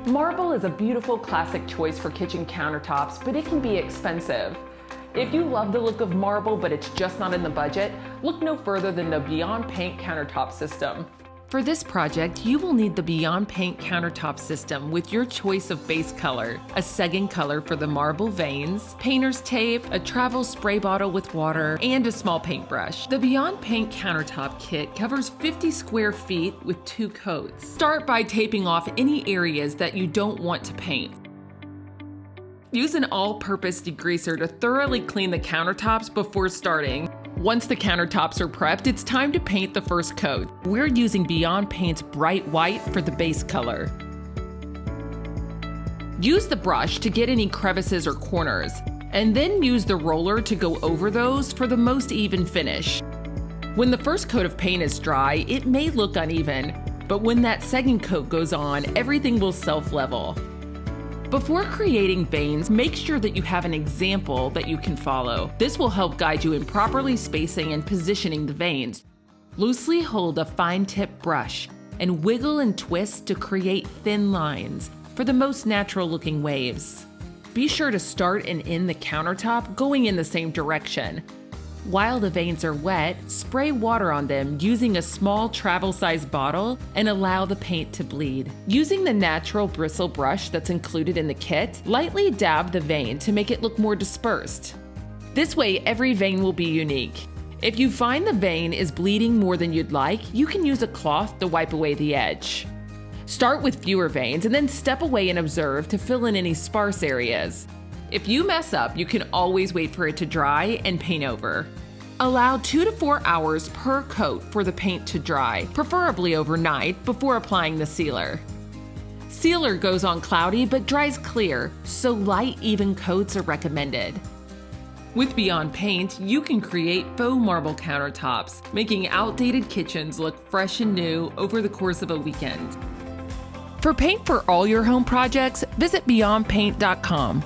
Marble is a beautiful classic choice for kitchen countertops, but it can be expensive. If you love the look of marble but it's just not in the budget, look no further than the Beyond Paint countertop system. For this project, you will need the Beyond Paint countertop system with your choice of base color, a second color for the marble veins, painter's tape, a travel spray bottle with water, and a small paintbrush. The Beyond Paint countertop kit covers 50 square feet with 2 coats. Start by taping off any areas that you don't want to paint. Use an all-purpose degreaser to thoroughly clean the countertops before starting. Once the countertops are prepped, it's time to paint the first coat. We're using Beyond Paint's bright white for the base color. Use the brush to get any crevices or corners, and then use the roller to go over those for the most even finish. When the first coat of paint is dry, it may look uneven, but when that second coat goes on, everything will self-level. Before creating veins, make sure that you have an example that you can follow. This will help guide you in properly spacing and positioning the veins. Loosely hold a fine-tip brush and wiggle and twist to create thin lines for the most natural-looking waves. Be sure to start and end the countertop going in the same direction. While the veins are wet, spray water on them using a small travel-sized bottle and allow the paint to bleed. Using the natural bristle brush that's included in the kit, lightly dab the vein to make it look more dispersed. This way, every vein will be unique. If you find the vein is bleeding more than you'd like, you can use a cloth to wipe away the edge. Start with fewer veins and then step away and observe to fill in any sparse areas. If you mess up, you can always wait for it to dry and paint over. Allow 2 to 4 hours per coat for the paint to dry, preferably overnight, before applying the sealer. Sealer goes on cloudy but dries clear, so light, even coats are recommended. With Beyond Paint, you can create faux marble countertops, making outdated kitchens look fresh and new over the course of a weekend. For paint for all your home projects, visit beyondpaint.com.